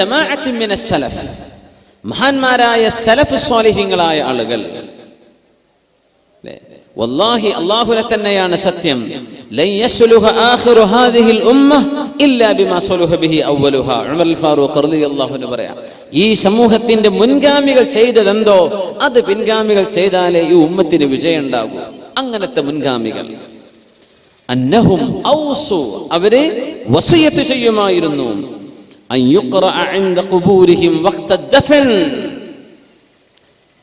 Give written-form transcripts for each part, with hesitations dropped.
ജമാഅത്തുൻ മിനസ് സലഫ്, മഹാന്മാരായ സലഫ് സ്വാലിഹീങ്ങളായ ആളുകൾ, വല്ലാഹി അല്ലാഹുവിനെ തന്നെയാണ് സത്യം, ലൻ യസ്ലുഹ ആഖിറു ഹാദിഹിൽ ഉമ്മ ഇല്ലാ ബിമാ സലുഹ ബിഹി അവ്വലുഹാ. ഉമർ അൽ ഫാറൂഖ് റളിയല്ലാഹു അൻഹു പറയാം, ഈ സമൂഹത്തിന്റെ മുൻഗാമികൾ ചെയ്തതെന്തോ അത് പിൻഗാമികൾ ചെയ്താലേ ഈ ഉമ്മത്തിന് വിജയം ഉണ്ടാകൂ. അങ്ങനത്തെ മുൻഗാമികൾ അന്നഹും ഔസു, അവര് വസിയത്ത് ചെയ്യുമായിരുന്നു, അൻ യുഖറഅ ഇൻദ ഖുബൂരിഹിം വഖ്ത ദഫൻ,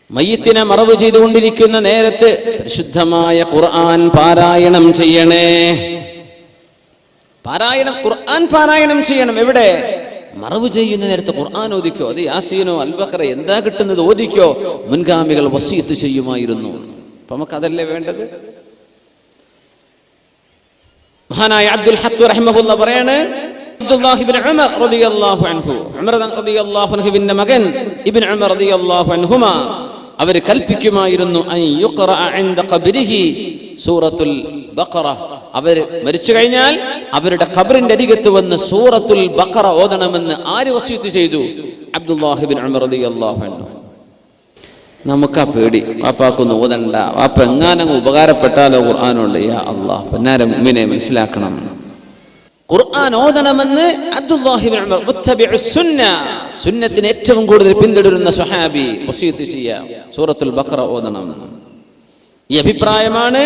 മയ്യിത്തിനെ മറവ് ചെയ്തുകൊണ്ടിരിക്കുന്ന നേരത്ത് പരിശുദ്ധമായ ഖുർആൻ പാരായണം ചെയ്യണേ. ഖുർആൻ പാരായണം ചെയ്യണം. എവിടെ? മറവ് ചെയ്യുന്ന നേരത്ത് ഖുർആൻ ഓദിക്കോ, അത് യാസീനോ അൽ ബഖറ എന്താ കിട്ടുന്നത് ഓദിക്കോ. മുൻഗാമികൾ വസിയത്ത് ചെയ്യുമായിരുന്നു. അപ്പൊ നമുക്ക് അതല്ലേ വേണ്ടത്? മഹാനായ അബ്ദുൽ ഹഖ് റഹിമഹുല്ലാ പറയാണ്, അബ്ദുല്ലാഹി ഇബ്നു ഉമർ റളിയല്ലാഹു അൻഹു, ഉമർ റളിയല്ലാഹു അൻഹുവിന്റെ മകൻ ഇബ്നു ഉമർ റളിയല്ലാഹു അൻഹുമാ, അവർ കൽപ്പിക്കുമായിരുന്നു അൻ യുഖറഅ ഇൻദ ഖബ്രിഹി സൂറത്തുൽ ബഖറ. അവർ മരിച്ചു കഴിഞ്ഞാൽ അവരുടെ ഖബറിന്റെ അരികത്ത് വന്ന് സൂറത്തുൽ ബഖറ ഓതണമെന്ന് ആര് വസിയത്ത് ചെയ്തു? അബ്ദുല്ലാഹി ഇബ്നു ഉമർ റളിയല്ലാഹു അൻഹു. നമുക്കാ പേടി, വാപ്പാക്കൊന്ന് ഓതണ്ട, വാപ്പ എങ്ങാനും ഉപകാരപ്പെട്ടാലോ ഖുർആനുണ്ട്. യാ അല്ലാഹ്, പൊന്നാര മുഅ്മിനെ മനസ്സിലാക്കണം, ഖുർആൻ ഓതണമെന്ന് അബ്ദുല്ലാഹി ഇബ്നു ഉമർ, മുത്തബിഉസ് സുന്ന, സുന്നത്തിനെ ഏറ്റവും കൂടുതൽ പിന്തുടരുന്ന സ്വഹാബി വസിയത്ത് ചെയ്യാം, സൂറത്തുൽ ബഖറ ഓതണം. ഈ അഭിപ്രായമാണ്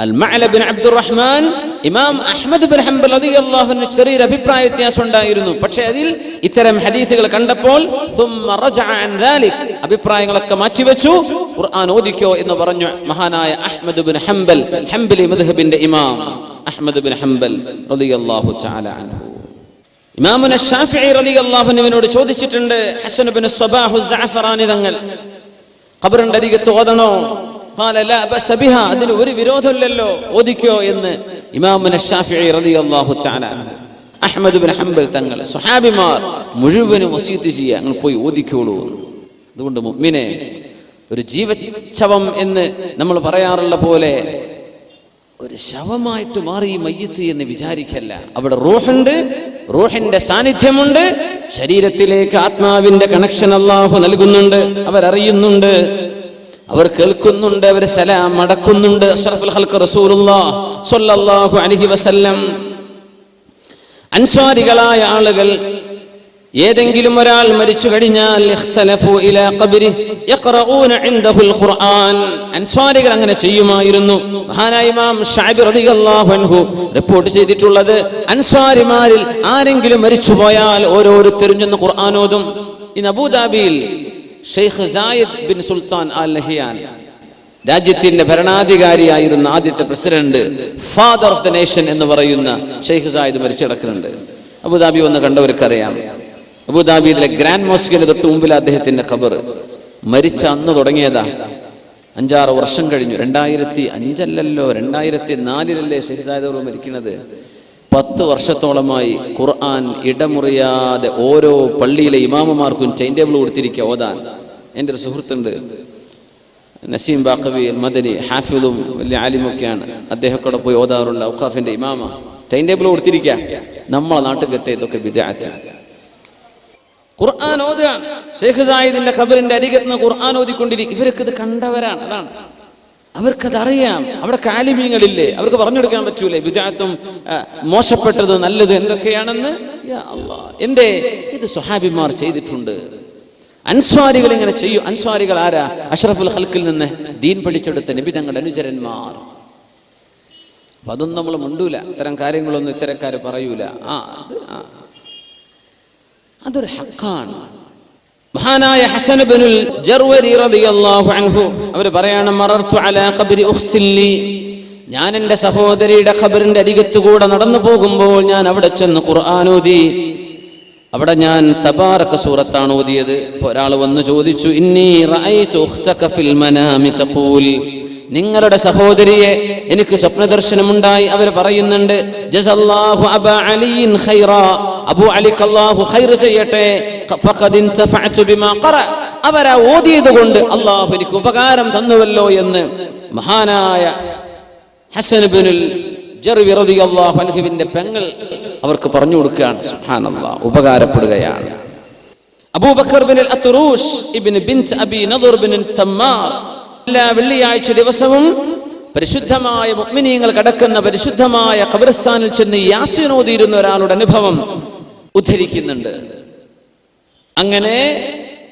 അൽ-മഅല ബിൻ അബ്ദുറഹ്മാൻ, ഇമാം അഹ്മദ് ബിൻ ഹംബൽ റളിയല്ലാഹു അൻഹു ചെറിയൊരു അഭിപ്രായ വ്യത്യാസം ഉണ്ടായിരുന്നു. പക്ഷേ അതിൽ ഇത്തരം ഹദീസുകൾ കണ്ടപ്പോൾ സുമ്മ റജഅ അൻ ദാലിക്, അഭിപ്രായങ്ങളൊക്കെ മാറ്റിവെച്ചു, ഖുർആൻ ഓദിക്കോ എന്ന് പറഞ്ഞു മഹാനായ അഹ്മദ് ബിൻ ഹംബൽ, ഹംബലി മദ്ഹബിന്റെ ഇമാം അഹ്മദ് ബിൻ ഹംബൽ റളിയല്ലാഹു തആല അൻഹു. ഇമാമുന ശാഫിഈ റളിയല്ലാഹു അൻഹുവിനോട് ചോദിച്ചിട്ടുണ്ട് ഹസൻ ബിൻ സ്വബാഹു സഅഫറാനി തങ്ങൾ, ഖബറിന്റെ അരികത്ത് ഓതണോ? ഖാല ലാ ബഅസ ബിഹാ, അതിന് ഒരു വിരോധമില്ലല്ലോ, ഓദിക്കോ എന്ന് ഇമാമുന ശാഫിഈ റളിയല്ലാഹു തആല അൻഹു. അഹ്മദ് ബിൻ ഹംബൽ തങ്ങൾ, സ്വഹാബിമാർ മുഴുവനും വസിയത്ത് ചെയ്യുക, നിങ്ങൾ പോയി ഓദിക്കോളൂ. അതുകൊണ്ട് മുഅ്മിനെ, ഒരു ജീവച്ഛവം എന്ന് നമ്മൾ പറയാറുള്ള പോലെ ഒരു ശവമായിട്ട് മാറി മയ്യിത്ത് എന്ന് വിചാരിക്കല്ല. അവിടെ റൂഹുണ്ട്, റൂഹിന്റെ സാന്നിധ്യമുണ്ട്, ശരീരത്തിലേക്ക് ആത്മാവിന്റെ കണക്ഷൻ അല്ലാഹു നൽകുന്നുണ്ട്. അവരറിയുന്നുണ്ട്, അവർ കേൾക്കുന്നുണ്ട്, അവർ സലാം മടക്കുന്നുണ്ട്. അഷ്റഫുൽ ഖൽഖ് റസൂലുള്ളാഹി സ്വല്ലല്ലാഹു അലൈഹി വസല്ലം. അൻസ്വാരികളായ ആളുകൾ, ഏതെങ്കിലും ഒരാൾ മരിച്ചു കഴിഞ്ഞാൽ ഇഖ്തലഫു ഇലാ ഖബ്രിഹി യഖറഊന ഇൻദഹുൽ ഖുർആൻ, അൻസ്വാരികൾ അങ്ങനെ ചെയ്യുമായിരുന്നു. മഹാനായ ഇമാം ശഅബി റളിയല്ലാഹു അൻഹു റിപ്പോർട്ട് ചെയ്തിട്ടുള്ളത്, അൻസ്വാരിമാരിൽ ആരെങ്കിലും മരിച്ചുപോയാൽ ഓരോരുത്തരും ചെന്ന് ഖുർആൻ ഓതും. ഇന്ന് അബൂദാബിയിൽ Sheikh Zayed bin Sultan Al Nahyan, രാജ്യത്തിന്റെ ഭരണാധികാരിയായിരുന്ന ആദ്യത്തെ president, father of the nation എന്ന് പറയുന്ന ഷെയ്ഖ് സായിദ് മരിച്ചു കിടക്കുന്നുണ്ട്. അബുദാബി വന്ന് കണ്ടവർക്കറിയാം. അബുദാബിയിലെ ഗ്രാൻഡ് മോസ്കിന് തൊട്ട് മുമ്പിൽ അദ്ദേഹത്തിന്റെ ഖബർ. മരിച്ച അന്ന് തുടങ്ങിയതാ, 5-6 വർഷം കഴിഞ്ഞു. 2005 2004 ഷെയ്ഖ് സായിദ് മരിക്കുന്നത്. 10 വർഷത്തോളമായി ഖുർആൻ ഇടമുറിയാതെ ഓരോ പള്ളിയിലെ ഇമാമുമാർക്കും ടൈം ടേബിൾ കൊടുത്തിരിക്കുക ഓതാൻ. എൻ്റെ ഒരു സുഹൃത്തുണ്ട്, നസീം ബാഖവി മദനി, ഹാഫിദും വലിയ ആലിമൊക്കെയാണ്. അദ്ദേഹം കൂടെ പോയി ഓതാറുണ്ട്. ഔഖാഫിന്റെ ഇമാമ ടൈം ടേബിൾ കൊടുത്തിരിക്കുക. നമ്മളെ നാട്ടിലത്തെ ഇതൊക്കെ ബിദ്അത്ത്. ഖുർആൻ ഓതുകയാണ്. ഷെയ്ഖ് സായിദിന്റെ ഖബറിന്റെ അരികത്ത് നിന്ന് ഖുർആൻ ഓതിക്കൊണ്ടിരിക്കും. ഇവർക്ക് ഇത് കണ്ടവരാണ്, അതാണ്, അവർക്കത് അറിയാം. അവിടെ ആലിമീങ്ങളില്ലേ, അവർക്ക് പറഞ്ഞു കൊടുക്കാൻ പറ്റൂലേ ബിദ്അത്തും മോശപ്പെട്ടത് നല്ലത് എന്തൊക്കെയാണെന്ന്? യാ അല്ലാഹ്, എന്തേ ഇത് സ്വഹാബിമാർ ചെയ്തിട്ടുണ്ട്. അൻസ്വാരികൾ ഇങ്ങനെ ചെയ്യും. അൻസ്വാരികൾ ആരാ? അഷ്റഫുൽ ഖൽഖിൽ നിന്ന് ദീൻ പഠിച്ചെടുത്ത നബി തങ്ങളുടെ അനുചരന്മാർ. അപ്പൊ അതൊന്നും നമ്മൾ മുണ്ടൂല, ഇത്തരം കാര്യങ്ങളൊന്നും ഇത്തരക്കാര് പറയൂല. അതൊരു ഹഖാണ്. മഹാനായ ഹസൻ ഇബ്നുൽ ജർവരി റളിയല്ലാഹു അൻഹു അവർ പറയാണ്, മറർതു അലാ ഖബ്രി ഉഖ്തിൻ ലി, ഞാൻ എൻ്റെ സഹോദരിയുടെ ഖബറിന്റെ അരികത്ത് കൂടെ നടന്നു പോകുമ്പോൾ ഞാൻ അവിടെ ചെന്ന് ഖുർആൻ ഓതി. അവിടെ ഞാൻ തബാറക സൂറത്താണ് ഓതിയത്. ഒരാൾ വന്ന് ചോദിച്ചു, ഇന്നി റഅയ്തു ഉഖ്തക ഫിൽ മനാമി തഖൂൽ, നിങ്ങളുടെ സഹോദരിയെ എനിക്ക് സ്വപ്നദർശനമുണ്ടായി. അവർ പറയുന്നുണ്ട്, ജസല്ലാഹു അബാ അലിയിൻ ഖൈറാ, അബൂ അലിക്ക് അല്ലാഹു ഖൈർ ചെയ്യട്ടെ, ഫഖദ് ഇൻതഫഅതു ബിമാ ഖറ, അവരാ ഓതിയത് കൊണ്ട് അല്ലാഹു എനിക്ക് ഉപകാരം തന്നുവല്ലോ എന്ന് മഹാനായ ഹസൻ ഇബ്നുൽ ജർവി റളിയല്ലാഹു അൻഹുവിന്റെ പെങ്ങൾ അവർക്ക് പറഞ്ഞു കൊടുക്കുകയാണ്. സുബ്ഹാനല്ലാഹ്, ഉപകാരപ്പെടുകയാണ്. അബൂബക്കർ ബിൻ അൽ-അത്റൂഷ് ഇബ്നു ബിൻത് അബി നദർ ബിൻ തമ്മാർ എല്ലാ വെള്ളിയാഴ്ച ദിവസവും പരിശുദ്ധമായ മുഅ്മിനീങ്ങൾ കടക്കുന്ന പരിശുദ്ധമായ ഖബർസ്ഥാനിൽ ചെന്ന് യാസീൻ ഓതിയിരുന്ന ഒരാളുടെ അനുഭവം ഉദ്ധരിക്കുന്നുണ്ട്. അങ്ങനെ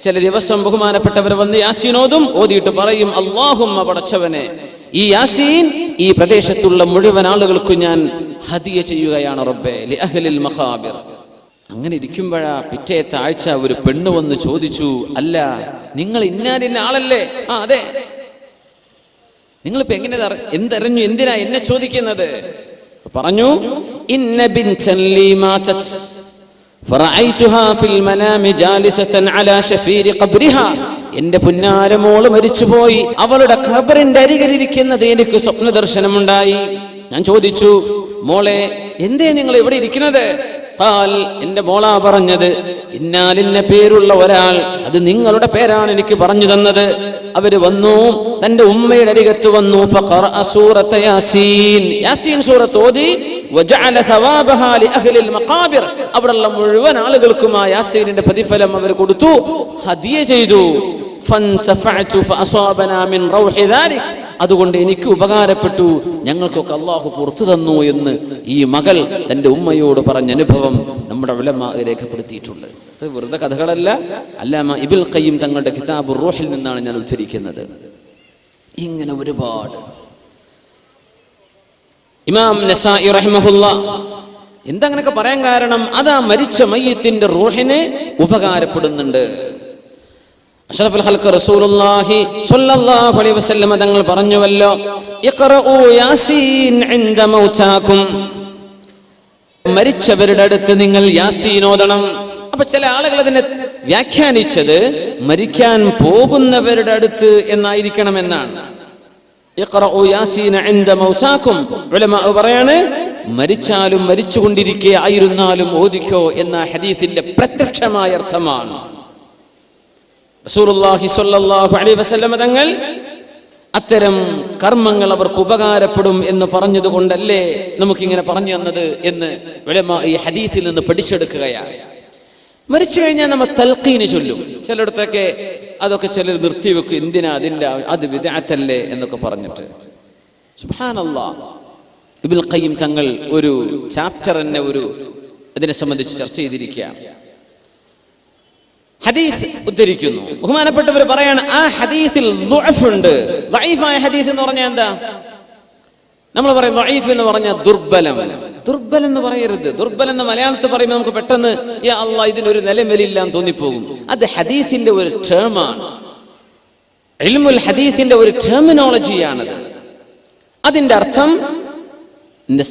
ചില ദിവസം ബഹുമാനപ്പെട്ടവർ വന്ന് യാസീൻ ഓതിയിട്ട് പറയും, അല്ലാഹുമ്മ പടച്ചവനെ, ഈ യാസീൻ ഈ പ്രദേശത്തുള്ള മുഴുവൻ ആളുകൾക്കും ഞാൻ ഹദിയ ചെയ്യുകയാണ് റബ്ബേ ലി അഹ്ലിൽ മഖാബിർ. അങ്ങനെ ഇരിക്കുമ്പോഴാ പിറ്റേത്തെ ആഴ്ച ഒരു പെണ്ണ് വന്ന് ചോദിച്ചു, അല്ല നിങ്ങൾ ഇന്ന ആളല്ലേ? ആ അതെ. നിങ്ങളിപ്പോ എങ്ങനെ എന്തറിഞ്ഞു, എന്തിനാ എന്നെ ചോദിക്കുന്നത്? പറഞ്ഞു, ഇന്ന ബിൻതൻ ലീ മാതത് ഫറഅയ്തുഹാ ഫിൽ മനാമി ജാലിസതൻ അലാ ശഫീരി ഖബ്രിഹാ. എന്റെ പുന്നാരമോള് മരിച്ചുപോയി, അവളുടെ ഖബറിന്റെ അരികിലിരിക്കുന്നത് എനിക്ക് സ്വപ്ന ദർശനമുണ്ടായി. ഞാൻ ചോദിച്ചു, മോളെ എന്തേ നിങ്ങൾ ഇവിടെ ഇരിക്കുന്നത്? എന്റെ മോളാ പറഞ്ഞത്, ഇന്നാലിന്ന പേരുള്ള ഒരാൾ, അത് നിങ്ങളുടെ പേരാണ് എനിക്ക് പറഞ്ഞു തന്നത്. അവര് വന്നു, തന്റെ ഉമ്മയുടെ അരികത്ത് വന്നു. ഫഖറഅ സൂറത യാസീൻ, യാസീൻ സൂറത്ത് ഓതി. വജഅല സവാബഹാ ലിഅഹ്ലിൽ മഖാബിർ, അവിടെയുള്ള മുഴുവൻ ആളുകൾക്കും ആ യാസീനിന്റെ പ്രതിഫലം അവർ കൊടുത്തു, ഹദിയ ചെയ്തു. ഫൻതഫഅതു ഫഅസാബനാ മിൻ റൗഹി ദാലിക്, അതുകൊണ്ട് എനിക്ക് ഉപകാരപ്പെട്ടു, ഞങ്ങൾക്കൊക്കെ അള്ളാഹു പുറത്തു തന്നു എന്ന് ഈ മകൾ തന്റെ ഉമ്മയോട് പറഞ്ഞ അനുഭവം നമ്മുടെ ഉലമാ രേഖപ്പെടുത്തിയിട്ടുണ്ട്. ഇത് വെറുതെ കഥകളല്ല, അല്ലാമ ഇബ്നുൽ ഖയ്യിം തങ്ങളുടെ കിതാബുർ റൂഹിൽ നിന്നാണ് ഞാൻ ഉദ്ധരിക്കുന്നത്. ഇങ്ങനെ ഒരുപാട്. ഇമാം നസായി റഹിമഹുല്ലാഹ് എന്താ അങ്ങനെയൊക്കെ പറയാൻ കാരണം, അതാ മരിച്ച മയ്യിത്തിന്റെ റൂഹിനെ ഉപകാരപ്പെടുന്നുണ്ട്. അഷ്റഫുൽ ഖൽഖ് റസൂലുള്ളാഹി സ്വല്ലല്ലാഹു അലൈഹി വസല്ലം തങ്ങൾ പറഞ്ഞുവല്ലോ, ഇഖ്റഊ യാസീൻ ഇൻദ മൗതാകും, മരിച്ചവരുടെ അടുത്ത് നിങ്ങൾ യാസീൻ ഓതണം. അപ്പൊ ചില ആളുകൾ അതിനെ വ്യാഖ്യാനിച്ചത് മരിക്കാൻ പോകുന്നവരുടെ അടുത്ത് എന്നായിരിക്കണം എന്നാണ്. ഇഖ്റഊ യാസീൻ ഇൻദ മൗതാകും, ഉലമാ പറയാണ് മരിച്ചാലും മരിച്ചുകൊണ്ടിരിക്കെ ആയിരുന്നാലും ഓദിക്കോ എന്ന ഹദീസിന്റെ പ്രത്യക്ഷമായ അർത്ഥമാണ്. റസൂലുള്ളാഹി സ്വല്ലല്ലാഹു അലൈഹി വസല്ലം തങ്ങൾ അത്തരം കർമ്മങ്ങൾ അവർക്ക് ഉപകാരപ്പെടും എന്ന് പറഞ്ഞതുകൊണ്ടല്ലേ നമുക്കിങ്ങനെ പറഞ്ഞു തന്നത് എന്ന് ഉലമാ ഈ ഹദീസിൽ നിന്ന് പഠിച്ചെടുക്കുകയാണ്. മരിച്ചു കഴിഞ്ഞാൽ നമ്മൾ തൽഖീന് ചൊല്ലും. ചിലയിടത്തൊക്കെ അതൊക്കെ ചിലർ നിർത്തിവെക്കും, എന്തിനാ അതിൻ്റെ അത് ബിദ്അത്തല്ലേ എന്നൊക്കെ പറഞ്ഞിട്ട്. സുബ്ഹാനല്ലാഹ്, ഇബ്നുൽ ഖയ്യിം തങ്ങൾ ഒരു ചാപ്റ്റർ തന്നെ അതിനെ സംബന്ധിച്ച് ചർച്ച ചെയ്തിരിക്കുകയാണ്. ഹദീസ് ഉദ്ധരിക്കുന്നു, ബഹുമാനപ്പെട്ടവർ പറയാണ്, ആ ഹദീസിൽ ദുഅഫ് ഉണ്ട്. ദഈഫായ ഹദീസ് എന്ന് പറഞ്ഞാൽ എന്താ? നമ്മൾ പറയും ദഈഫ് എന്ന് പറഞ്ഞാൽ ദുർബലം. ദുർബലം എന്ന് പറയരുത്. ദുർബലം എന്ന് മലയാളത്തിൽ പറയുമ്പോൾ നമുക്ക് പെട്ടെന്ന് യാ അല്ലാഹ് ഇതിനൊരു നിലവിലില്ല എന്ന് തോന്നിപ്പോകും. അത് ഹദീസിന്റെ ഒരു ടേമാണ്, ഇൽമുൽ ഹദീസിന്റെ ഒരു ടെർമിനോളജിയാണത്. അതിന്റെ അർത്ഥം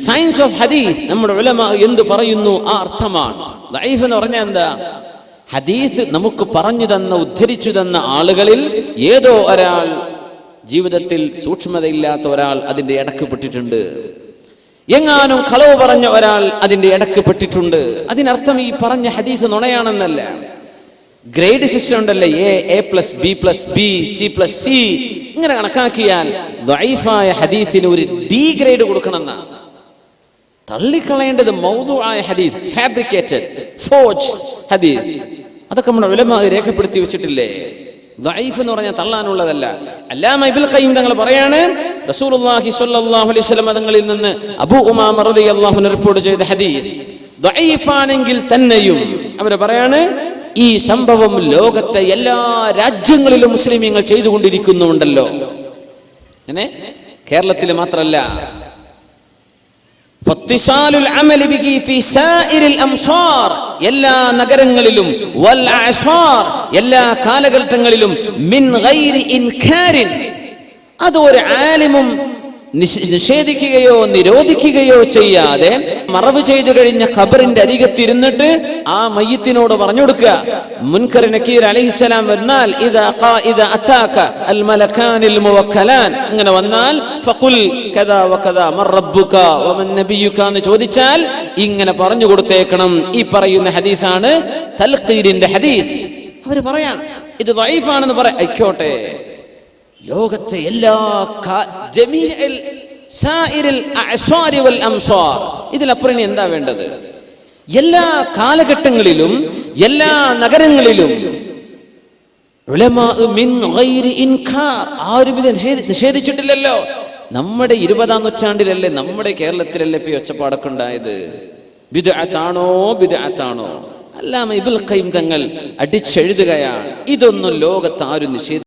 സയൻസ് ഓഫ് ഹദീസ് നമ്മുടെ ഉലമാ എന്ത് പറയുന്നു ആ അർത്ഥമാണ്. ദഈഫ് എന്ന് പറഞ്ഞാൽ എന്താ? ഹദീസ് നമുക്ക് പറഞ്ഞു തന്ന, ഉദ്ധരിച്ചു തന്ന ആളുകളിൽ ഏതോ ഒരാൾ, ജീവിതത്തിൽ സൂക്ഷ്മതയില്ലാത്ത ഒരാൾ അതിന്റെ ഇടക്ക് പെട്ടിട്ടുണ്ട്. എങ്ങാനും കളവ് പറഞ്ഞ ഒരാൾ അതിന്റെ ഇടക്ക് പെട്ടിട്ടുണ്ട്. അതിനർത്ഥം ഈ പറഞ്ഞ ഹദീസ് നുണയാണെന്നല്ല. ഗ്രേഡ് സിസ്റ്റം ഉണ്ടല്ലേ, A+B+B C+C, ഇങ്ങനെ കണക്കാക്കിയാൽ ദഈഫായ ഹദീസിന് ഒരു D ഗ്രേഡ് കൊടുക്കണമെന്ന. തള്ളിക്കളയേണ്ടത് മൗദൂആയ ഹദീസ്, ഫാബ്രിക്കേറ്റഡ്, ഫോർജ്ഡ് ഹദീസ്. അതൊക്കെ നമ്മുടെ ഉലമാ രേഖപ്പെടുത്തി വെച്ചിട്ടില്ലേ. ദഈഫ് എന്ന് പറഞ്ഞാൽ തള്ളാനുള്ളതല്ല. അല്ലാമ ഇബ്നുൽ ഖയ്യിം തങ്ങൾ പറയാണ്, റസൂലുള്ളാഹി സ്വല്ലല്ലാഹു അലൈഹി വസല്ലം തങ്ങളിൽ നിന്ന് അബൂ ഉമാമ റളിയല്ലാഹു അൻഹു റിപ്പോർട്ട് ചെയ്ത ഹദീസ് ദഈഫാണെങ്കിൽ തന്നെയും അവർ പറയാണ്, ഈ സംഭവം ലോകത്തെ എല്ലാ രാജ്യങ്ങളിലും മുസ്ലിമീങ്ങൾ ചെയ്തുകൊണ്ടിരിക്കുന്നുണ്ടല്ലോ. അങ്ങനെ കേരളത്തിൽ മാത്രമല്ല, എല്ലാ നഗരങ്ങളിലും എല്ലാ കാലഘട്ടങ്ങളിലും മിൻ ഗൈരി ഇൻകാരിൻ, അതൊരു ആലിമും നിഷേധിക്കുകയോ നിരോധിക്കുകയോ ചെയ്യാതെ മറവ് ചെയ്തു കഴിഞ്ഞ ഖബറിന്റെ അരികത്തിരുന്നിട്ട് ആ മയ്യിത്തിനോട് പറഞ്ഞു കൊടുക്കുക, മുൻകർ നക്കീർ അലൈഹിസ്സലാം വന്നാൽ ഇദാ അതാക അൽ മലകാനിൽ മുവക്കലാൻ, അങ്ങനെ വന്നാൽ ഫഖുൽ കദാ വകദാ മർ റബ്ബുക വമൻ നബിയുക എന്ന് ചോദിച്ചാൽ ഇങ്ങനെ പറഞ്ഞു കൊടുത്തേക്കണം. ഈ പറയുന്ന ഹദീസാണ് തൽഖീരിന്റെ ഹദീസ്. അവർ പറയാൻ ഇത് ദഈഫാണെന്ന് ആയിക്കോട്ടെ, ലോകത്തെ എല്ലാ ഇതിലപ്പുറം എന്താ വേണ്ടത്? എല്ലാ കാലഘട്ടങ്ങളിലും എല്ലാ നഗരങ്ങളിലും ഉലമാ മിൻ ഗൈരി ഇൻകാർ, ആരും ഇത് നിഷേധിച്ചിട്ടില്ലല്ലോ. നമ്മുടെ 20-ാം നൂറ്റാണ്ടിലല്ലേ, നമ്മുടെ കേരളത്തിലല്ലേ ഇപ്പൊ ഒച്ചപ്പാടൊക്കെ ഉണ്ടായത്? ബിദ്അത്താണോ ബിദ്അത്താണോ? അല്ലാമ ഇബ്നുൽ ഖയ്യിം തങ്ങൾ അടിച്ചെഴുതുകയാണ്, ഇതൊന്നും ലോകത്ത് ആരും നിഷേധിച്ചിട്ടില്ല.